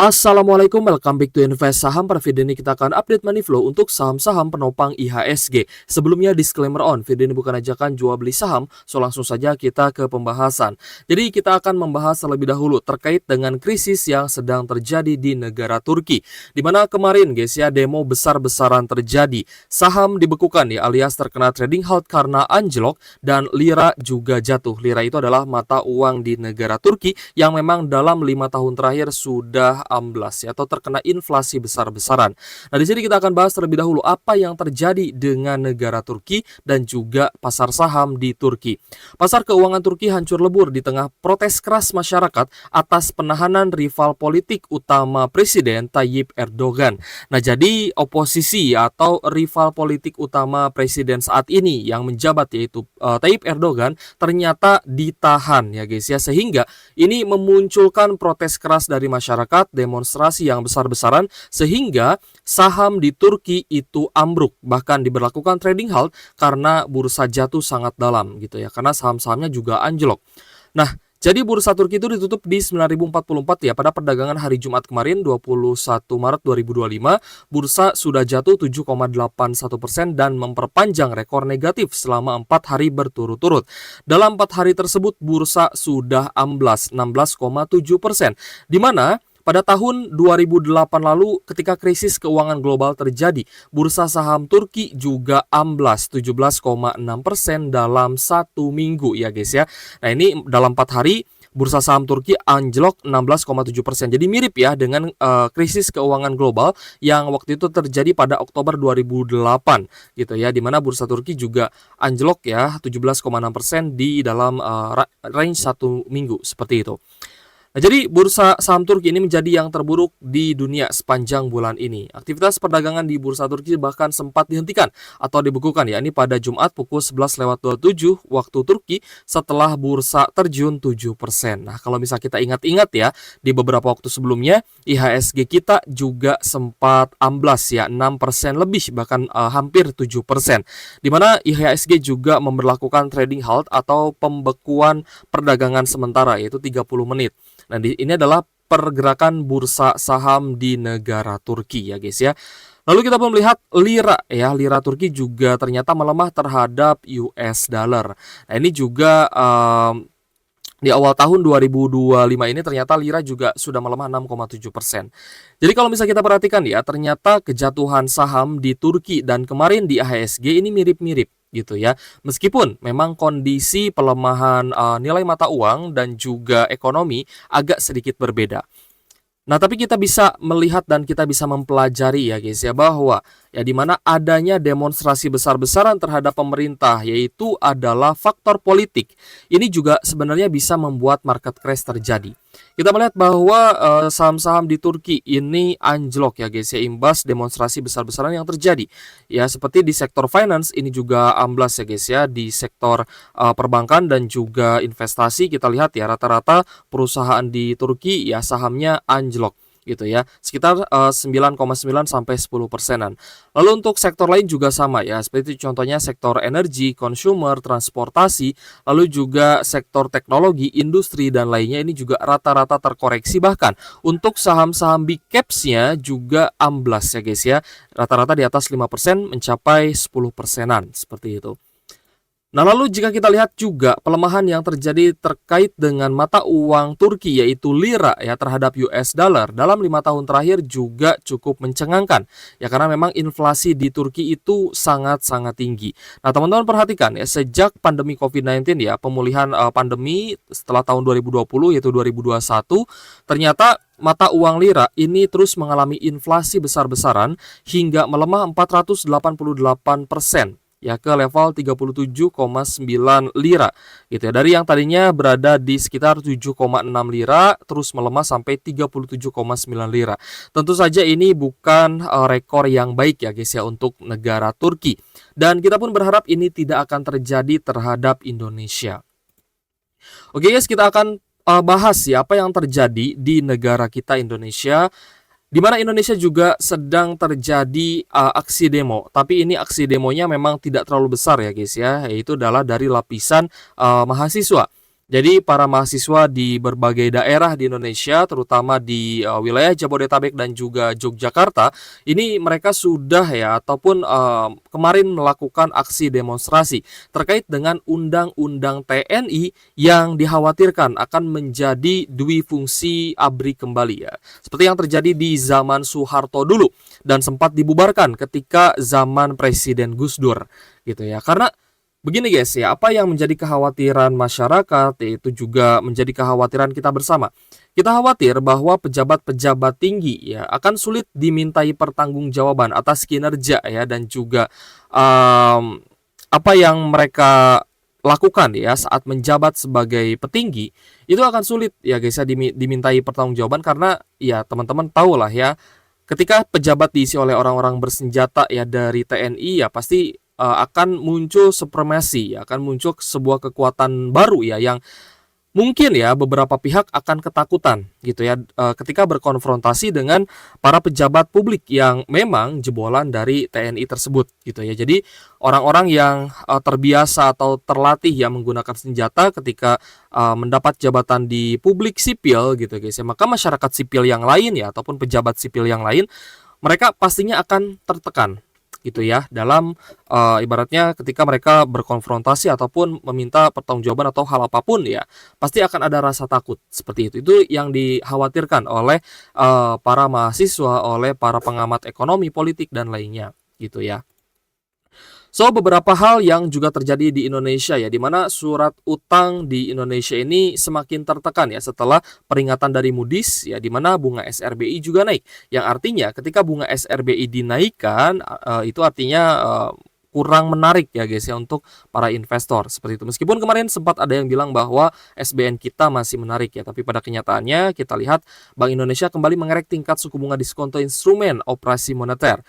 Assalamualaikum, welcome back to Invest Saham. Pada video ini kita akan update money flow untuk saham-saham penopang IHSG. Sebelumnya disclaimer on, video ini bukan ajakan jual beli saham, so langsung saja kita ke pembahasan. Jadi kita akan membahas terlebih dahulu terkait dengan krisis yang sedang terjadi di negara Turki. Dimana kemarin guys ya, demo besar-besaran terjadi. Saham dibekukan ya, alias terkena trading halt karena anjlok dan lira juga jatuh. Lira itu adalah mata uang di negara Turki yang memang dalam 5 tahun terakhir sudah amblas ya, atau terkena inflasi besar-besaran. Nah, di sini kita akan bahas terlebih dahulu apa yang terjadi dengan negara Turki dan juga pasar saham di Turki. Pasar keuangan Turki hancur lebur di tengah protes keras masyarakat atas penahanan rival politik utama Presiden Tayyip Erdogan. Nah, jadi oposisi atau rival politik utama Presiden saat ini yang menjabat yaitu Tayyip Erdogan ternyata ditahan ya guys ya, sehingga ini memunculkan protes keras dari masyarakat, demonstrasi yang besar-besaran, sehingga saham di Turki itu ambruk, bahkan diberlakukan trading halt karena bursa jatuh sangat dalam gitu ya, karena saham-sahamnya juga anjlok. Nah, jadi bursa Turki itu ditutup di 9.044 ya pada perdagangan hari Jumat kemarin 21 Maret 2025. Bursa sudah jatuh 7,81% dan memperpanjang rekor negatif selama 4 hari berturut-turut. Dalam 4 hari tersebut bursa sudah amblas 16,7%, di mana pada tahun 2008 lalu ketika krisis keuangan global terjadi, bursa saham Turki juga amblas 17,6% dalam 1 minggu ya guys ya. Nah, ini dalam 4 hari bursa saham Turki anjlok 16,7%. Jadi mirip ya dengan krisis keuangan global yang waktu itu terjadi pada Oktober 2008 gitu ya, di mana bursa Turki juga anjlok ya 17,6% di dalam range 1 minggu seperti itu. Nah, jadi bursa saham Turki ini menjadi yang terburuk di dunia sepanjang bulan ini. Aktivitas perdagangan di bursa Turki bahkan sempat dihentikan atau dibekukan ya, ini pada Jumat pukul 11.27 waktu Turki setelah bursa terjun 7%. Nah, kalau bisa kita ingat-ingat ya, di beberapa waktu sebelumnya IHSG kita juga sempat amblas ya, 6% lebih, bahkan hampir 7%. Di mana IHSG juga memberlakukan trading halt atau pembekuan perdagangan sementara yaitu 30 menit. Nah, ini adalah pergerakan bursa saham di negara Turki ya guys ya. Lalu kita pun melihat lira ya, lira Turki juga ternyata melemah terhadap US dollar. Nah, ini juga di awal tahun 2025 ini ternyata lira juga sudah melemah 6,7%. Jadi kalau misalnya kita perhatikan ya, ternyata kejatuhan saham di Turki dan kemarin di IHSG ini mirip-mirip gitu ya. Meskipun memang kondisi pelemahan nilai mata uang dan juga ekonomi agak sedikit berbeda. Nah, tapi kita bisa melihat dan kita bisa mempelajari ya guys ya, bahwa ya di mana adanya demonstrasi besar-besaran terhadap pemerintah yaitu adalah faktor politik. Ini juga sebenarnya bisa membuat market crash terjadi. Kita melihat bahwa saham-saham di Turki ini anjlok ya guys ya, imbas demonstrasi besar-besaran yang terjadi. Ya, seperti di sektor finance ini juga amblas ya guys ya, di sektor perbankan dan juga investasi kita lihat ya, rata-rata perusahaan di Turki ya sahamnya anjlok gitu ya, sekitar 9,9 sampai 10%-an. Lalu untuk sektor lain juga sama ya, seperti contohnya sektor energi, consumer, transportasi, lalu juga sektor teknologi, industri dan lainnya ini juga rata-rata terkoreksi, bahkan untuk saham-saham big caps-nya juga amblas ya guys ya, rata-rata di atas 5% mencapai 10%-an seperti itu. Nah, lalu jika kita lihat juga pelemahan yang terjadi terkait dengan mata uang Turki yaitu lira ya terhadap US dollar dalam 5 tahun terakhir juga cukup mencengangkan ya, karena memang inflasi di Turki itu sangat-sangat tinggi. Nah, teman-teman perhatikan ya, sejak pandemi COVID-19 ya, pemulihan pandemi setelah tahun 2020 yaitu 2021, ternyata mata uang lira ini terus mengalami inflasi besar-besaran hingga melemah 488% ya ke level 37,9 lira gitu ya. Dari yang tadinya berada di sekitar 7,6 lira terus melemah sampai 37,9 lira. Tentu saja ini bukan rekor yang baik ya guys ya untuk negara Turki. Dan kita pun berharap ini tidak akan terjadi terhadap Indonesia. Oke guys, kita akan bahas ya apa yang terjadi di negara kita Indonesia, di mana Indonesia juga sedang terjadi aksi demo. Tapi ini aksi demonya memang tidak terlalu besar ya guys ya, yaitu adalah dari lapisan mahasiswa. Jadi para mahasiswa di berbagai daerah di Indonesia, terutama di wilayah Jabodetabek dan juga Yogyakarta, ini mereka sudah ya ataupun kemarin melakukan aksi demonstrasi terkait dengan Undang-Undang TNI yang dikhawatirkan akan menjadi dui fungsi ABRI kembali ya. Seperti yang terjadi di zaman Soeharto dulu dan sempat dibubarkan ketika zaman Presiden Gus Dur gitu ya. Karena begini guys ya, apa yang menjadi kekhawatiran masyarakat itu juga menjadi kekhawatiran kita bersama. Kita khawatir bahwa pejabat-pejabat tinggi ya akan sulit dimintai pertanggungjawaban atas kinerja ya dan juga apa yang mereka lakukan ya saat menjabat sebagai petinggi itu akan sulit ya guys ya dimintai pertanggungjawaban karena ya teman-teman tahu lah ya ketika pejabat diisi oleh orang-orang bersenjata ya dari TNI ya pasti akan muncul supremasi, ya, akan muncul sebuah kekuatan baru ya yang mungkin ya beberapa pihak akan ketakutan gitu ya ketika berkonfrontasi dengan para pejabat publik yang memang jebolan dari TNI tersebut gitu ya. Jadi orang-orang yang terbiasa atau terlatih ya menggunakan senjata ketika mendapat jabatan di publik sipil gitu guys ya. Maka masyarakat sipil yang lain ya ataupun pejabat sipil yang lain mereka pastinya akan tertekan gitu ya dalam ibaratnya ketika mereka berkonfrontasi ataupun meminta pertanggungjawaban atau hal apapun ya pasti akan ada rasa takut seperti itu yang dikhawatirkan oleh para mahasiswa, oleh para pengamat ekonomi, politik dan lainnya gitu ya. So, beberapa hal yang juga terjadi di Indonesia ya, di mana surat utang di Indonesia ini semakin tertekan ya setelah peringatan dari Moody's ya, di mana bunga SRBI juga naik. Yang artinya ketika bunga SRBI dinaikkan, itu artinya kurang menarik ya guys ya untuk para investor seperti itu. Meskipun kemarin sempat ada yang bilang bahwa SBN kita masih menarik ya, tapi pada kenyataannya kita lihat Bank Indonesia kembali mengerek tingkat suku bunga diskonto instrumen operasi moneter.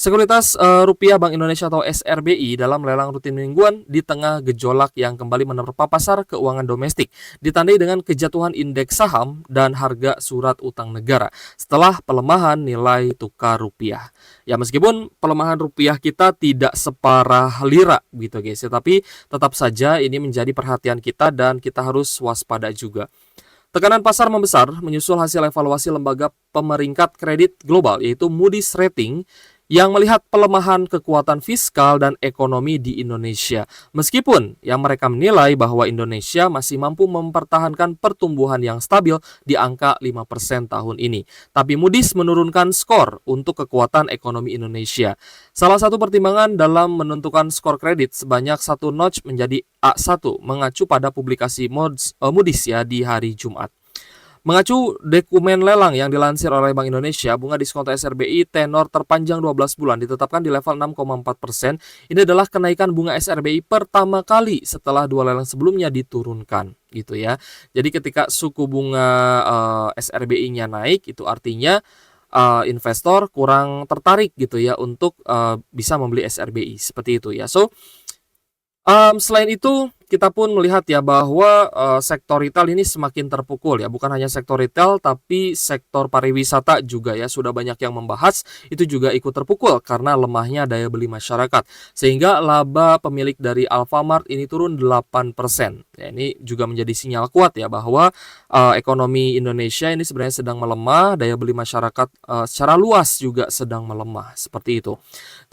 Sekuritas Rupiah Bank Indonesia atau SRBI dalam lelang rutin mingguan di tengah gejolak yang kembali menerpa pasar keuangan domestik, ditandai dengan kejatuhan indeks saham dan harga surat utang negara setelah pelemahan nilai tukar rupiah. Ya meskipun pelemahan rupiah kita tidak separah lira gitu guys ya, tapi tetap saja ini menjadi perhatian kita dan kita harus waspada juga. Tekanan pasar membesar menyusul hasil evaluasi lembaga pemeringkat kredit global yaitu Moody's Rating yang melihat pelemahan kekuatan fiskal dan ekonomi di Indonesia. Meskipun yang mereka menilai bahwa Indonesia masih mampu mempertahankan pertumbuhan yang stabil di angka 5% tahun ini. Tapi Moody's menurunkan skor untuk kekuatan ekonomi Indonesia. Salah satu pertimbangan dalam menentukan skor kredit sebanyak 1 notch menjadi A1 mengacu pada publikasi Moody's ya di hari Jumat. Mengacu dokumen lelang yang dilansir oleh Bank Indonesia, bunga diskonto SRBI tenor terpanjang 12 bulan ditetapkan di level 6,4%. Ini adalah kenaikan bunga SRBI pertama kali setelah 2 lelang sebelumnya diturunkan, gitu ya. Jadi ketika suku bunga SRBI-nya naik, itu artinya investor kurang tertarik gitu ya untuk bisa membeli SRBI seperti itu ya. So, selain itu kita pun melihat ya bahwa sektor retail ini semakin terpukul ya, bukan hanya sektor retail tapi sektor pariwisata juga ya sudah banyak yang membahas itu juga ikut terpukul karena lemahnya daya beli masyarakat sehingga laba pemilik dari Alfamart ini turun 8%. Ya, ini juga menjadi sinyal kuat ya bahwa ekonomi Indonesia ini sebenarnya sedang melemah, daya beli masyarakat secara luas juga sedang melemah seperti itu.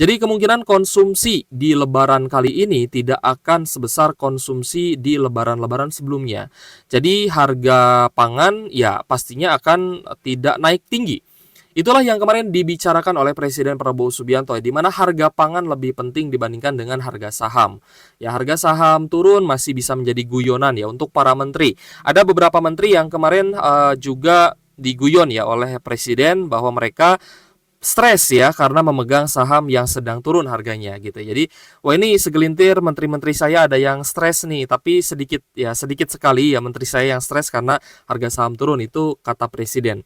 Jadi kemungkinan konsumsi di lebaran kali ini tidak akan sebesar konsumsi di lebaran-lebaran sebelumnya. Jadi harga pangan ya pastinya akan tidak naik tinggi. Itulah yang kemarin dibicarakan oleh Presiden Prabowo Subianto, di mana harga pangan lebih penting dibandingkan dengan harga saham. Ya harga saham turun masih bisa menjadi guyonan ya untuk para menteri. Ada beberapa menteri yang kemarin juga diguyon ya oleh Presiden bahwa mereka stres ya karena memegang saham yang sedang turun harganya gitu. Jadi, wah ini segelintir menteri-menteri saya ada yang stres nih, tapi sedikit sekali ya menteri saya yang stres karena harga saham turun, itu kata Presiden.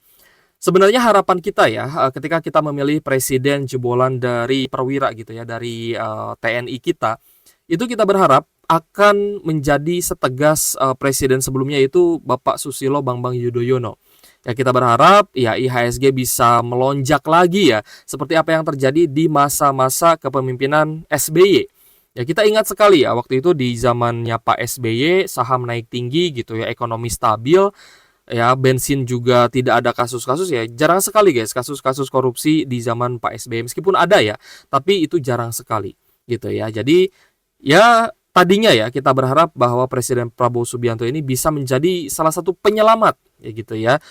Sebenarnya harapan kita ya ketika kita memilih presiden jebolan dari perwira gitu ya, dari TNI kita, itu kita berharap akan menjadi setegas presiden sebelumnya yaitu Bapak Susilo Bambang Yudhoyono. Ya kita berharap ya IHSG bisa melonjak lagi ya seperti apa yang terjadi di masa-masa kepemimpinan SBY. Ya kita ingat sekali ya waktu itu di zamannya Pak SBY saham naik tinggi gitu ya, ekonomi stabil, ya bensin juga tidak ada kasus-kasus ya. Jarang sekali guys kasus-kasus korupsi di zaman Pak SBY, meskipun ada ya, tapi itu jarang sekali gitu ya. Jadi ya tadinya ya kita berharap bahwa Presiden Prabowo Subianto ini bisa menjadi salah satu penyelamat ya gitu ya,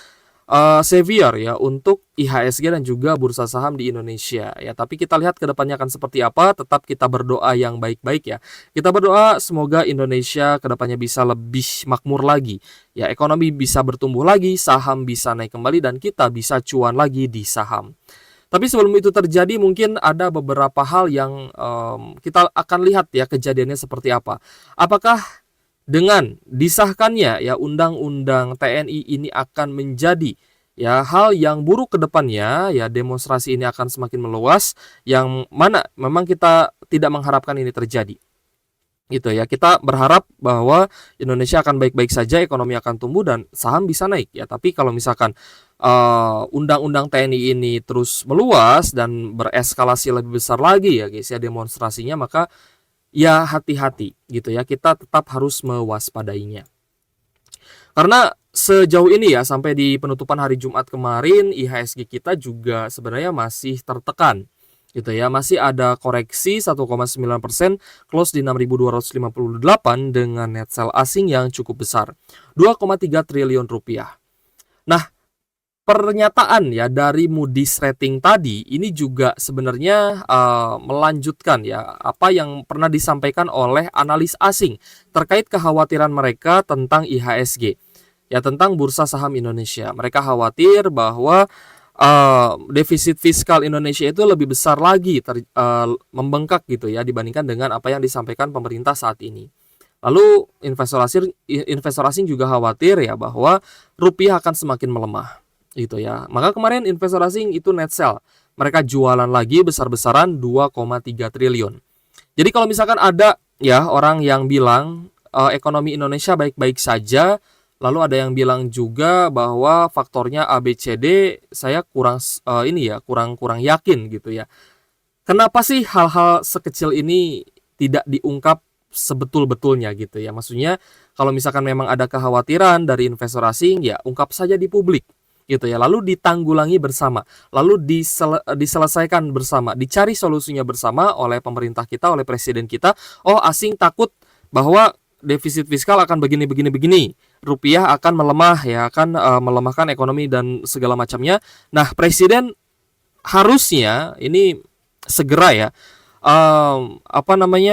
savior ya untuk IHSG dan juga bursa saham di Indonesia ya. Tapi kita lihat ke depannya akan seperti apa. Tetap kita berdoa yang baik-baik ya. Kita berdoa semoga Indonesia ke depannya bisa lebih makmur lagi ya, ekonomi bisa bertumbuh lagi, saham bisa naik kembali, dan kita bisa cuan lagi di saham. Tapi sebelum itu terjadi mungkin ada beberapa hal yang kita akan lihat ya kejadiannya seperti apa. Apakah dengan disahkannya ya undang-undang TNI ini akan menjadi ya hal yang buruk ke depannya, ya demonstrasi ini akan semakin meluas, yang mana memang kita tidak mengharapkan ini terjadi gitu ya. Kita berharap bahwa Indonesia akan baik-baik saja, ekonomi akan tumbuh dan saham bisa naik ya. Tapi kalau misalkan undang-undang TNI ini terus meluas dan bereskalasi lebih besar lagi ya guys ya demonstrasinya, maka ya hati-hati gitu ya, kita tetap harus mewaspadainya. Karena sejauh ini ya sampai di penutupan hari Jumat kemarin IHSG kita juga sebenarnya masih tertekan gitu ya, masih ada koreksi 1,9%, close di 6.258 dengan net sell asing yang cukup besar 2,3 triliun rupiah. Nah, pernyataan ya dari Moody's rating tadi ini juga sebenarnya melanjutkan ya apa yang pernah disampaikan oleh analis asing terkait kekhawatiran mereka tentang IHSG ya, tentang bursa saham Indonesia. Mereka khawatir bahwa defisit fiskal Indonesia itu lebih besar lagi membengkak gitu ya dibandingkan dengan apa yang disampaikan pemerintah saat ini. Lalu investor asing juga khawatir ya bahwa rupiah akan semakin melemah gitu ya. Maka kemarin investor asing itu net sell. Mereka jualan lagi besar-besaran 2,3 triliun. Jadi kalau misalkan ada ya orang yang bilang ekonomi Indonesia baik-baik saja, lalu ada yang bilang juga bahwa faktornya ABCD, saya kurang kurang yakin gitu ya. Kenapa sih hal-hal sekecil ini tidak diungkap sebetul-betulnya gitu ya? Maksudnya kalau misalkan memang ada kekhawatiran dari investor asing ya ungkap saja di publik gitu ya, lalu ditanggulangi bersama, lalu diselesaikan bersama, dicari solusinya bersama oleh pemerintah kita, oleh presiden kita. Oh, asing takut bahwa defisit fiskal akan begini, rupiah akan melemah ya, akan melemahkan ekonomi dan segala macamnya. Nah, presiden harusnya ini segera ya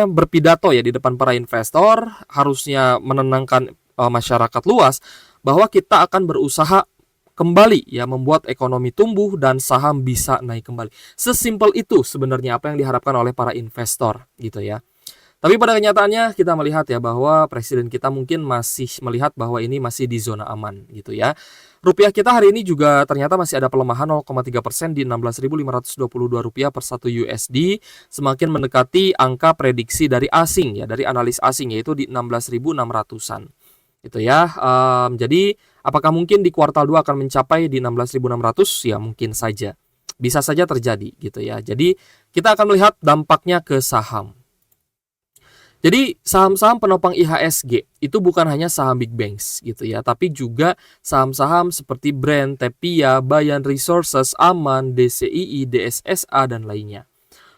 berpidato ya di depan para investor, harusnya menenangkan masyarakat luas bahwa kita akan berusaha kembali ya membuat ekonomi tumbuh dan saham bisa naik kembali. Sesimpel itu sebenarnya apa yang diharapkan oleh para investor gitu ya. Tapi pada kenyataannya kita melihat ya bahwa presiden kita mungkin masih melihat bahwa ini masih di zona aman gitu ya. Rupiah kita hari ini juga ternyata masih ada pelemahan 0,3% di 16.522 rupiah per 1 USD, semakin mendekati angka prediksi dari asing ya, dari analis asing, yaitu di 16.600-an. Gitu ya. Jadi apakah mungkin di kuartal 2 akan mencapai di 16.600? Ya mungkin saja. Bisa saja terjadi gitu ya. Jadi kita akan melihat dampaknya ke saham. Jadi saham-saham penopang IHSG itu bukan hanya saham big banks gitu ya, tapi juga saham-saham seperti Brand, Tepia, Bayan Resources, Aman, DCII, DSSA dan lainnya.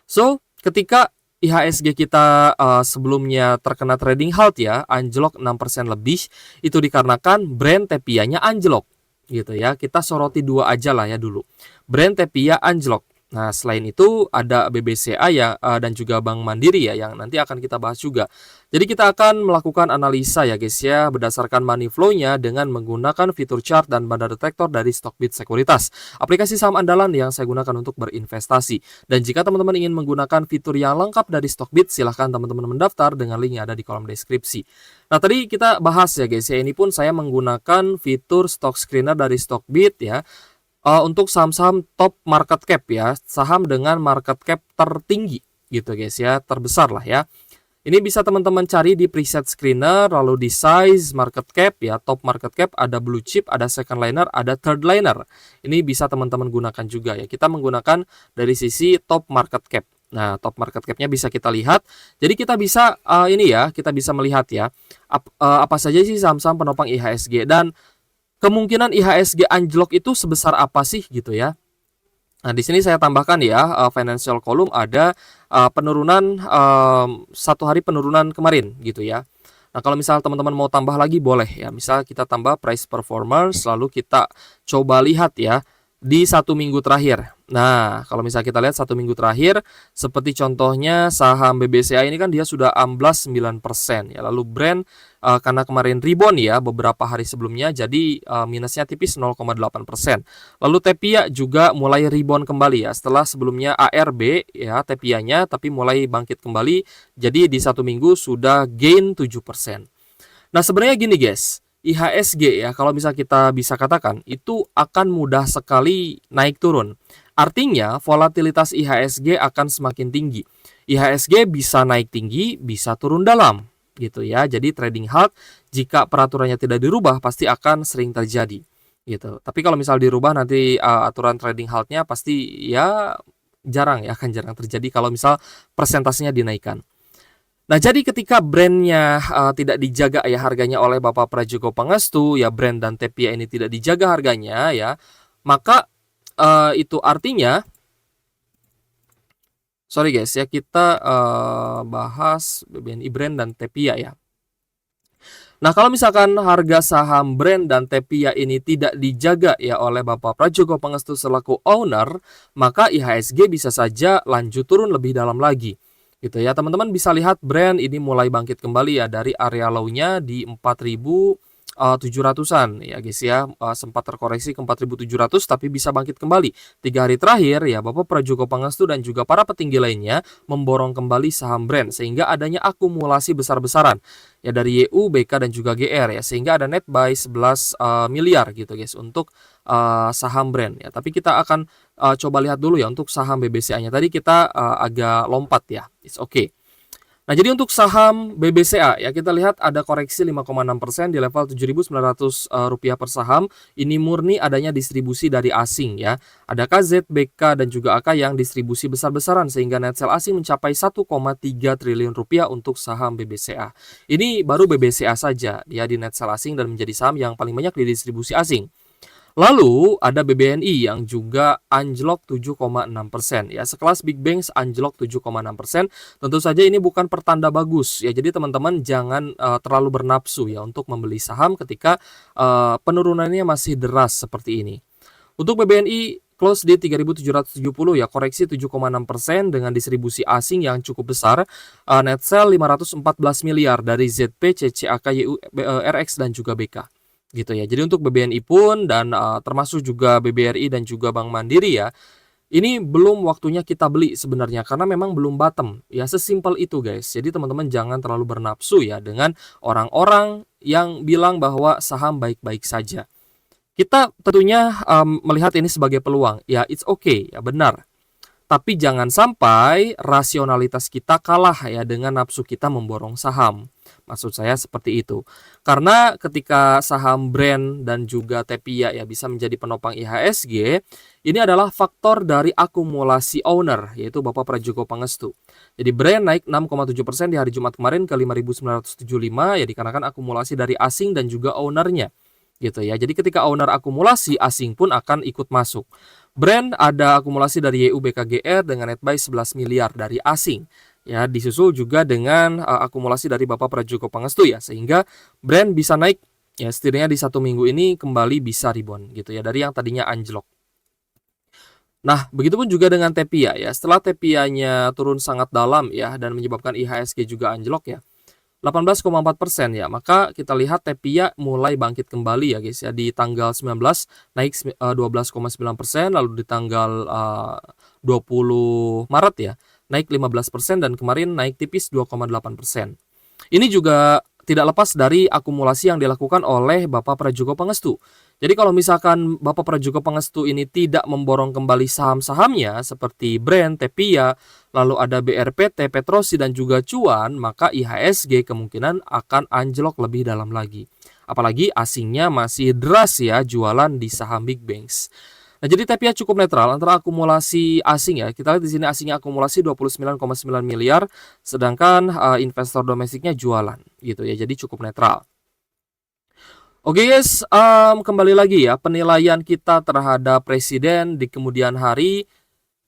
So, ketika IHSG kita sebelumnya terkena trading halt ya, anjlok 6% lebih, itu dikarenakan Brand Tepianya anjlok gitu ya. Kita soroti dua aja lah ya dulu. Brand Tepia anjlok. Nah, selain itu ada BBCA ya dan juga Bank Mandiri ya yang nanti akan kita bahas juga. Jadi kita akan melakukan analisa ya guys ya berdasarkan money flow-nya dengan menggunakan fitur chart dan banda detektor dari Stockbit Sekuritas, aplikasi saham andalan yang saya gunakan untuk berinvestasi. Dan jika teman-teman ingin menggunakan fitur yang lengkap dari Stockbit, silahkan teman-teman mendaftar dengan link yang ada di kolom deskripsi. Nah, tadi kita bahas ya guys ya, ini pun saya menggunakan fitur stock screener dari Stockbit ya. Untuk saham-saham top market cap ya, saham dengan market cap tertinggi gitu guys ya, terbesar lah ya. Ini bisa teman-teman cari di preset screener, lalu di size, market cap ya, top market cap, ada blue chip, ada second liner, ada third liner. Ini bisa teman-teman gunakan juga ya. Kita menggunakan dari sisi top market cap Nah, top market cap-nya bisa kita lihat. Jadi kita bisa kita bisa melihat ya apa saja sih saham-saham penopang IHSG dan kemungkinan IHSG anjlok itu sebesar apa sih gitu ya. Nah, di sini saya tambahkan ya financial column ada penurunan 1 hari penurunan kemarin gitu ya. Nah, kalau misal teman-teman mau tambah lagi boleh ya. Misal kita tambah price performance lalu kita coba lihat ya di 1 minggu terakhir. Nah, kalau misal kita lihat 1 minggu terakhir, seperti contohnya saham BBCA ini kan dia sudah amblas 9% ya. Lalu Brand karena kemarin rebound ya beberapa hari sebelumnya, jadi minusnya tipis 0,8%. Lalu Tepia juga mulai rebound kembali ya setelah sebelumnya ARB ya Tepianya, tapi mulai bangkit kembali. Jadi di 1 minggu sudah gain 7%. Nah, sebenarnya gini guys, IHSG ya kalau bisa kita bisa katakan itu akan mudah sekali naik turun. Artinya volatilitas IHSG akan semakin tinggi. IHSG bisa naik tinggi, bisa turun dalam gitu ya. Jadi trading halt jika peraturannya tidak dirubah pasti akan sering terjadi gitu. Tapi kalau misal dirubah nanti aturan trading haltnya pasti ya akan jarang terjadi kalau misal persentasenya dinaikkan. Nah, jadi ketika brandnya tidak dijaga ya harganya oleh Bapak Prajogo Pangestu, ya Brand dan Tepia ini tidak dijaga harganya ya, maka itu artinya, sorry guys ya kita bahas BBNI Brand dan Tepia ya. Nah, kalau misalkan harga saham Brand dan Tepia ini tidak dijaga ya oleh Bapak Prajogo Pangestu selaku owner, maka IHSG bisa saja lanjut turun lebih dalam lagi. Gitu ya, teman-teman bisa lihat Brand ini mulai bangkit kembali ya dari area low-nya di 4.700-an ya guys ya, sempat terkoreksi ke 4.700 tapi bisa bangkit kembali. 3 hari terakhir ya Bapak Prajogo Pangestu dan juga para petinggi lainnya memborong kembali saham Brand sehingga adanya akumulasi besar-besaran ya dari YU, BK dan juga GR ya, sehingga ada net buy 11 miliar gitu guys untuk saham Brand ya. Tapi kita akan coba lihat dulu ya untuk saham BBCA-nya. Tadi kita agak lompat ya. It's okay. Nah, jadi untuk saham BBCA ya kita lihat ada koreksi 5,6% di level Rp7.900 per saham. Ini murni adanya distribusi dari asing ya. Ada KZ, BK dan juga AK yang distribusi besar-besaran sehingga net sell asing mencapai 1,3 triliun rupiah untuk saham BBCA. Ini baru BBCA saja ya di net sell asing dan menjadi saham yang paling banyak didistribusi asing. Lalu ada BBNI yang juga anjlok 7,6% ya. Sekelas Big Banks anjlok 7,6%. Tentu saja ini bukan pertanda bagus ya. Jadi teman-teman jangan terlalu bernafsu ya untuk membeli saham ketika penurunannya masih deras seperti ini. Untuk BBNI close di 3.770 ya, koreksi 7,6% dengan distribusi asing yang cukup besar. Net sell 514 miliar dari ZP, CCAK, YU, RX dan juga BK. Gitu ya. Jadi untuk BBNI pun dan termasuk juga BBRI dan juga Bank Mandiri ya, ini belum waktunya kita beli sebenarnya karena memang belum bottom ya, sesimpel itu guys. Jadi teman-teman jangan terlalu bernafsu ya dengan orang-orang yang bilang bahwa saham baik-baik saja. Kita tentunya melihat ini sebagai peluang ya, it's okay ya, benar. Tapi jangan sampai rasionalitas kita kalah ya dengan nafsu kita memborong saham. Maksud saya seperti itu. Karena ketika saham Brand dan juga Tepia ya bisa menjadi penopang IHSG, ini adalah faktor dari akumulasi owner, yaitu Bapak Prajogo Pangestu. Jadi Brand naik 6,7% di hari Jumat kemarin ke 5.975 ya dikarenakan akumulasi dari asing dan juga ownernya. Gitu ya. Jadi ketika owner akumulasi, asing pun akan ikut masuk. Brand ada akumulasi dari YU, BKGR dengan net buy 11 miliar dari asing. Ya, disusul juga dengan akumulasi dari Bapak Prajogo Pangestu ya, sehingga Brand bisa naik ya, setidaknya di 1 minggu ini kembali bisa rebound gitu ya dari yang tadinya anjlok. Nah, begitupun juga dengan Tepia ya. Setelah Tepianya turun sangat dalam ya dan menyebabkan IHSG juga anjlok ya, 18,4% ya, maka kita lihat Tepia mulai bangkit kembali ya guys ya, di tanggal 19 naik 12,9%, lalu di tanggal 20 Maret ya naik 15% dan kemarin naik tipis 2,8%. Ini juga tidak lepas dari akumulasi yang dilakukan oleh Bapak Prajogo Pangestu. Jadi kalau misalkan Bapak Prajogo Pangestu ini tidak memborong kembali saham-sahamnya seperti Brand, Tepia, lalu ada BRPT, Petrosi dan juga Cuan, maka IHSG kemungkinan akan anjlok lebih dalam lagi. Apalagi asingnya masih deras ya jualan di saham Big Banks. Nah, jadi TPA cukup netral antara akumulasi asing ya. Kita lihat di sini asingnya akumulasi 29,9 miliar, sedangkan investor domestiknya jualan gitu ya. Jadi cukup netral. Oke guys, kembali lagi ya penilaian kita terhadap presiden di kemudian hari.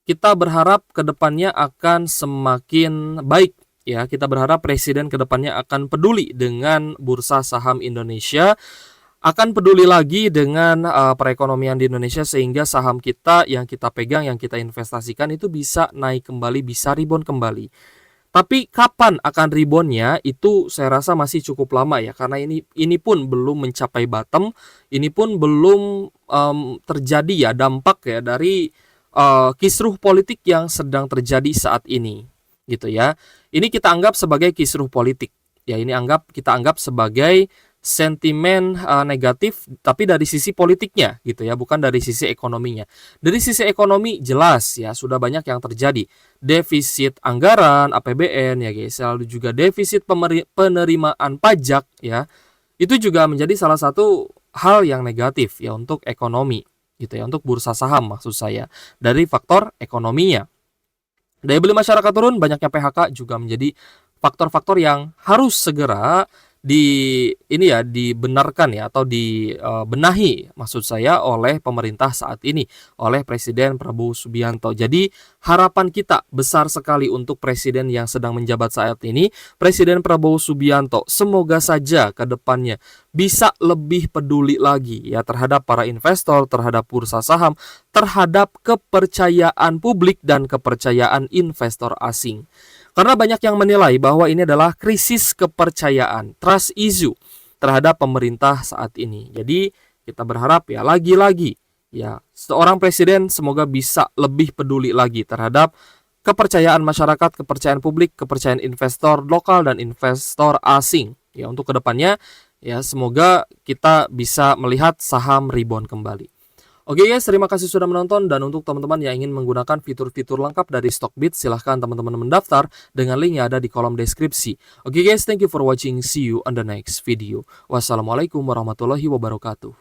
Kita berharap kedepannya akan semakin baik ya. Kita berharap presiden kedepannya akan peduli dengan bursa saham Indonesia, akan peduli lagi dengan perekonomian di Indonesia sehingga saham kita yang kita pegang, yang kita investasikan itu bisa naik kembali, bisa rebound kembali. Tapi kapan akan reboundnya itu saya rasa masih cukup lama ya, karena ini pun belum mencapai bottom, ini pun belum terjadi ya dampak ya dari kisruh politik yang sedang terjadi saat ini gitu ya. Ini kita anggap sebagai kisruh politik ya, ini kita anggap sebagai sentimen negatif tapi dari sisi politiknya gitu ya, bukan dari sisi ekonominya. Dari sisi ekonomi jelas ya sudah banyak yang terjadi, defisit anggaran APBN ya guys, lalu juga defisit penerimaan pajak ya, itu juga menjadi salah satu hal yang negatif ya untuk ekonomi gitu ya, untuk bursa saham maksud saya, dari faktor ekonominya. Daya beli masyarakat turun, banyaknya PHK juga menjadi faktor-faktor yang harus segera dibenarkan ya, atau dibenahi maksud saya oleh pemerintah saat ini, oleh Presiden Prabowo Subianto. Jadi harapan kita besar sekali untuk presiden yang sedang menjabat saat ini, Presiden Prabowo Subianto. Semoga saja ke depannya bisa lebih peduli lagi ya terhadap para investor, terhadap bursa saham, terhadap kepercayaan publik dan kepercayaan investor asing. Karena banyak yang menilai bahwa ini adalah krisis kepercayaan, trust issue terhadap pemerintah saat ini. Jadi kita berharap ya lagi-lagi ya seorang presiden semoga bisa lebih peduli lagi terhadap kepercayaan masyarakat, kepercayaan publik, kepercayaan investor lokal dan investor asing. Ya untuk kedepannya ya semoga kita bisa melihat saham rebound kembali. Oke guys, terima kasih sudah menonton, dan untuk teman-teman yang ingin menggunakan fitur-fitur lengkap dari Stockbit, silahkan teman-teman mendaftar dengan link yang ada di kolom deskripsi. Oke guys, thank you for watching, see you on the next video. Wassalamualaikum warahmatullahi wabarakatuh.